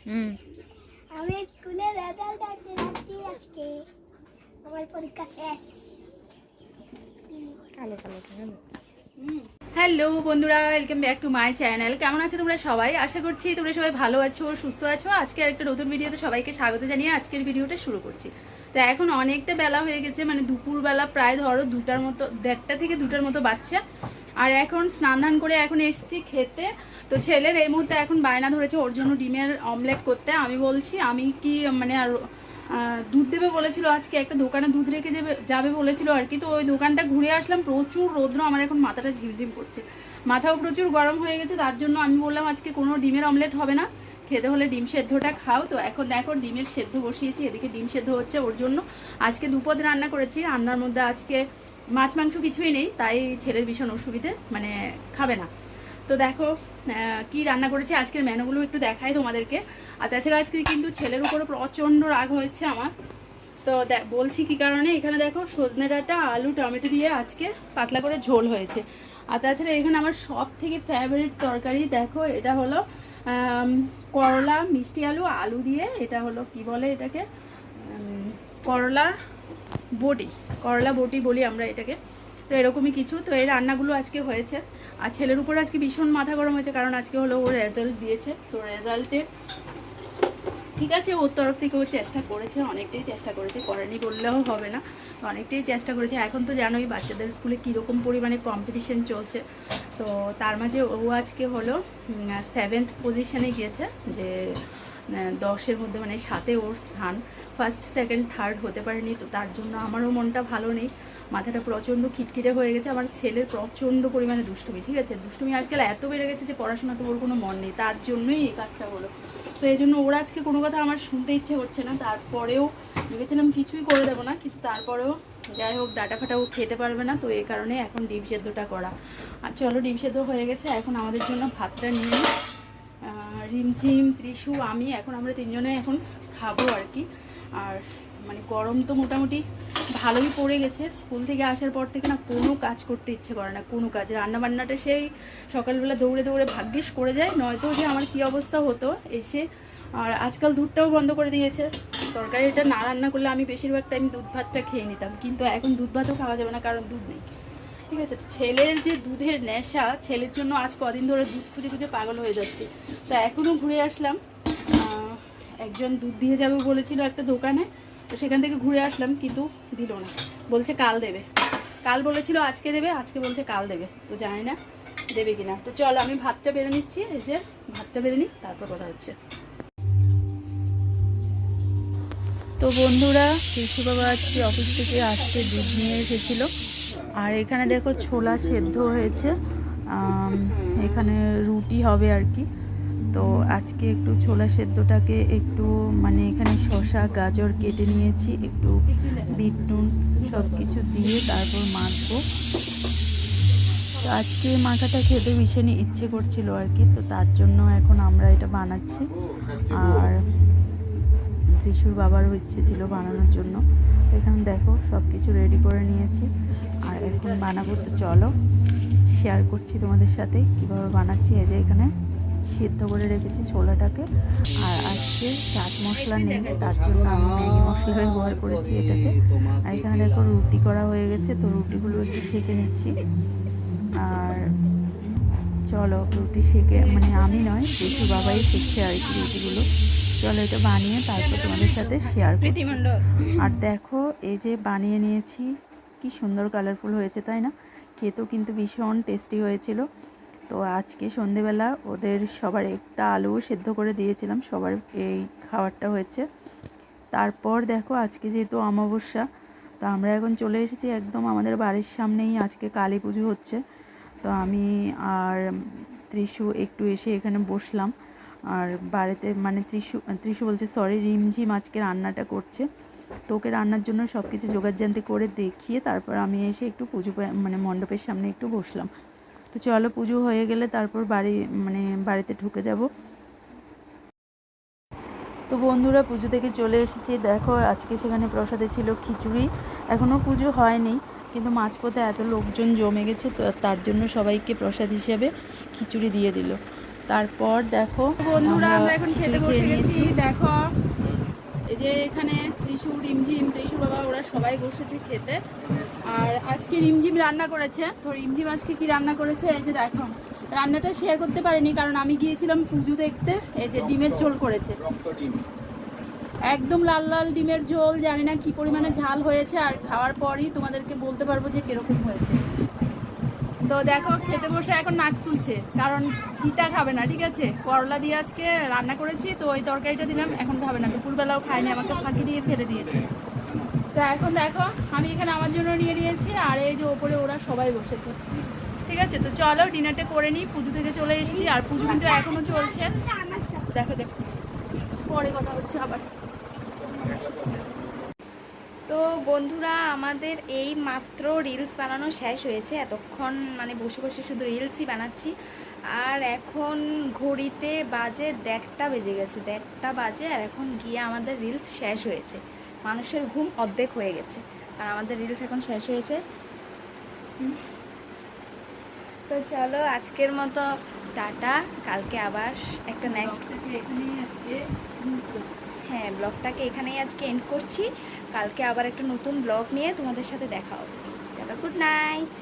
হুম। আমি স্কুলে রেজাল্ট আসতে আজকে আমার পরীক্ষা শেষ। কালো কালো হ্যালো বন্ধুরা, welcome back to my channel. কেমন আছো তোমরা সবাই? আশা করছি তোমরা সবাই ভালো আছো, সুস্থ আছো। আজকে আরেকটা নতুন ভিডিওতে সবাইকে স্বাগত জানিয়ে আজকের ভিডিওটা শুরু করছি। তো এখন অনেকটা বেলা হয়ে গেছে, মানে দুপুরবেলা প্রায় ধরো 2টার মতো, 1:30 থেকে 2টার মতো বাচ্চা। আর এখন স্নান ধান করে এখন এসেছি খেতে। তো ছেলের এই মুহূর্তে এখন বায়না ধরেছে ওর জন্য ডিমের অমলেট করতে। আমি বলছি আমি কি মানে আর দুধ দেবে বলেছিল, আজকে একটা দোকানে দুধ রেখে যাবে বলেছিল আর কি। তো ওই দোকানটা ঘুরে আসলাম, প্রচুর রৌদ্র, আমার এখন মাথাটা ঝিমঝিম করছে, মাথাও প্রচুর গরম হয়ে গেছে। তার জন্য আমি বললাম আজকে কোনো ডিমের অমলেট হবে না, খেতে হলে ডিম সেদ্ধটা খাও। তো এখন দেখো ডিমের সেদ্ধ বসিয়েছি, এদিকে ডিম সেদ্ধ হচ্ছে। ওর জন্য আজকে দুপদ রান্না করেছি। রান্নার মধ্যে আজকে মাছ মাংস কিছুই নেই, তাই ছেলের ভীষণ অসুবিধে, মানে খাবে না। তো দেখো কি রান্না করেছি, আজকের মেনুগুলো একটু দেখাই তোমাদেরকে। আর তাছাড়া আজকে কিন্তু ছেলের উপরে প্রচণ্ড রাগ হয়েছে আমার। তো বলছি কি কারণে, এখানে দেখো সজনে ডাঁটা আলু টমেটো দিয়ে আজকে পাতলা করে ঝোল হয়েছে। আর তাছাড়া এখানে আমার সব থেকে ফেভারিট তরকারি দেখো, এটা হলো করলা মিষ্টি আলু আলু দিয়ে, এটা হলো কি বলে এটাকে, করলা বটি, করলা বটি বলি আমরা এটাকে। তো এরকমই কিছু। তো এই রান্নাগুলো আজকে হয়েছে। আর ছেলের উপর আজকে ভীষণ মাথা গরম হয়েছে, কারণ আজকে হলো ওর রেজাল্ট দিয়েছে। তো রেজাল্টে ঠিক আছে, ওর তরফ থেকে ও চেষ্টা করেছে, অনেকটাই চেষ্টা করেছে, করেনি বললেও হবে না, অনেকটাই চেষ্টা করেছে। এখন তো জানোই বাচ্চাদের স্কুলে কীরকম পরিমাণে কম্পিটিশন চলছে। তো তার মাঝে ও আজকে হলো 7th পজিশনে গিয়েছে, যে 10-এর মধ্যে, মানে 7-এ ওর স্থান। ফার্স্ট সেকেন্ড থার্ড হতে পারেনি। তো তার জন্য আমারও মনটা ভালো নেই, মাথাটা প্রচণ্ড খিটখিটে হয়ে গেছে। আমার ছেলের প্রচণ্ড পরিমাণে দুষ্টুমি, ঠিক আছে, দুষ্টুমি আজকাল এত বেড়ে গেছে যে পড়াশোনাতে ওর কোনো মন নেই, তার জন্যই এই কাজটা হলো। তো এই জন্য ওরা আজকে কোনো কথা আমার শুনতে ইচ্ছে হচ্ছে না। তারপরেও ভেবেছিলাম কিছুই করে দেবো না, কিন্তু তারপরেও যাই হোক ডাটা ফাটা ও খেতে পারবে না, তো এই কারণে এখন ডিম সেদ্ধটা করা। আর চলো, ডিম সেদ্ধ হয়ে গেছে, এখন আমাদের জন্য ভাতটা নিয়ে নিই। রিমঝিম ত্রিশু আমি এখন আমরা তিনজনে এখন খাবো আর কি। আর মানে গরম তো মোটামুটি ভালোই পড়ে গেছে। স্কুল থেকে আসার পর থেকে না কোনো কাজ করতে ইচ্ছে করে না, কোনো কাজ। রান্নাবান্নাটা সেই সকালবেলা দৌড়ে দৌড়ে ভাগ্যিস করে যায়, নয়তো যে আমার কী অবস্থা হতো এসে। আর আজকাল দুধটাও বন্ধ করে দিয়েছে, তরকারিটা না রান্না করলে আমি বেশিরভাগ টাইম দুধ ভাতটা খেয়ে নিতাম, কিন্তু এখন দুধ ভাতও খাওয়া যাবে না, কারণ দুধ নেই, ঠিক আছে। ছেলের যে দুধের নেশা, ছেলের জন্য আজ কদিন ধরে দুধ খুঁজে খুঁজে পাগল হয়ে যাচ্ছে। তো এখনও ঘুরে আসলাম, একজন দুধ দিয়ে যাবে বলেছিল একটা দোকানে, তো সেখান থেকে ঘুরে আসলাম, কিন্তু দিল না, বলছে কাল দেবে। কাল বলেছিল আজকে দেবে, আজকে বলছে কাল দেবে, তো জানি না দেবে কিনা। তো চলো আমি ভাতটা বেড়ে নিচ্ছি, এই যে ভাতটা বেড়ে নিই, তারপর কথা হচ্ছে। তো বন্ধুরা, কৃষি বাবা আজকে অফিস থেকে আসতে দুধ নিয়ে এসেছিলো। আর এখানে দেখো ছোলা সেদ্ধ হয়েছে, এখানে রুটি হবে আর কি। তো আজকে একটু ছোলা সেদ্ধটাকে একটু মানে এখানে শসা গাজর কেটে নিয়েছি, একটু বিট নুন সব কিছু দিয়ে তারপর মাখবো। তো আজকে মাখাটা খেতে ভীষণই ইচ্ছে করছিল আর কি, তো তার জন্য এখন আমরা এটা বানাচ্ছি। আর ত্রিশুর বাবারও ইচ্ছে ছিল বানানোর জন্য। তো এখানে দেখো সব কিছু রেডি করে নিয়েছি, আর এখন বানাবো। তো চলো শেয়ার করছি তোমাদের সাথে কীভাবে বানাচ্ছি। এই যে এখানে সিদ্ধ করে রেখেছি ছোলাটাকে। আর আজকে চাট মশলা নেই, তার জন্য আমি ম্যাগি মশলা ব্যবহার করেছি এটাকে। আর এখানে দেখো রুটি করা হয়ে গেছে, তো রুটিগুলো একটু সেঁকে নিচ্ছি। আর চলো রুটি সেঁকে, মানে আমি নয় কিছু বাবাই শিখছে আর কি রুটিগুলো। চলো এটা বানিয়ে তারপর তোমাদের সাথে শেয়ার করছি। আর দেখো এই যে বানিয়ে নিয়েছি, কি সুন্দর কালারফুল হয়েছে তাই না? খেতেও কিন্তু ভীষণ টেস্টি হয়েছিল। তো আজকে সন্ধেবেলা ওদের সবার একটা আলু সেদ্ধ করে দিয়েছিলাম, সবার এই খাবারটা হয়েছে। তারপর দেখো আজকে যেহেতু অমাবস্যা, তো আমরা এখন চলে এসেছি একদম আমাদের বাড়ির সামনেই আজকে কালী পুজো হচ্ছে। তো আমি আর ত্রিশু একটু এসে এখানে বসলাম। আর বাড়িতে মানে ত্রিশু বলছে সরি, রিমঝিম আজকে রান্নাটা করছে। তো ওকে রান্নার জন্য সব কিছু জোগাড়জান্তি করে দেখিয়ে তারপর আমি এসে একটু পুজো মানে মণ্ডপের সামনে একটু বসলাম। তো চলো পুজো হয়ে গেলে তারপর বাড়িতে ঢুকে যাব। তো বন্ধুরা পুজো থেকে চলে এসেছি, দেখো আজকে সেখানে প্রসাদে ছিল খিচুড়ি। এখনও পুজো হয়নি, কিন্তু মাঝপথে এত লোকজন জমে গেছে, তো তার জন্য সবাইকে প্রসাদ হিসেবে খিচুড়ি দিয়ে দিল। তারপর দেখো বন্ধুরা আমরা এখন খেতে বসে গেছি। দেখো এই যে এখানে ত্রিশু, রিমঝিম, ত্রিশু বাবা ওরা সবাই বসেছে খেতে। আর আজকে রিমঝিম রান্না করেছে। তো রিমঝিম আজকে কি রান্না করেছে এই যে দেখো, রান্নাটা শেয়ার করতে পারিনি কারণ আমি গিয়েছিলাম পুজো দেখতে। এই যে ডিমের ঝোল করেছে, একদম লাল লাল ডিমের ঝোল। জানি না কি পরিমাণে ঝাল হয়েছে, আর খাওয়ার পরই তোমাদেরকে বলতে পারবো যে কিরকম হয়েছে। তো দেখো খেতে বসে এখন নাক তুলছে কারণ তিতা খাবে না, ঠিক আছে। করলা দিয়ে আজকে রান্না করেছি, তো ওই তরকারিটা দিলাম, এখন খাবে না। দুপুরবেলাও খায়নি, আমাকে ফাঁকি দিয়ে ফেলে দিয়েছে। তো এখন দেখো আমি এখানে আমার জন্য নিয়ে নিয়েছি, আর এই যে ওপরে ওরা সবাই বসেছে, ঠিক আছে। তো চলো ডিনারটা করে নিই, পুজো থেকে চলে এসেছি, আর পুজো কিন্তু এখনো চলছে। দেখো যাক, পরে কথা হচ্ছে আবার। তো বন্ধুরা আমাদের এই মাত্র রিলস বানানো শেষ হয়েছে। এতক্ষণ মানে বসে বসে শুধু রিলসই বানাচ্ছি। আর এখন ঘড়িতে বাজে 1:30 বেজে গেছে, 1:30 বাজে। আর এখন গিয়ে আমাদের রিলস শেষ হয়েছে। মানুষের ঘুম অর্ধেক হয়ে গেছে আর আমাদের রিলস এখন শেষ হয়েছে। তো চলো আজকের মতো টাটা, কালকে আবার একটা নেক্সট এখানেই আজকে হ্যাঁ ব্লগটাকে এখানেই আজকে এন্ড করছি। কালকে আবার একটা নতুন ব্লগ নিয়ে তোমাদের সাথে দেখা হবে। Good night.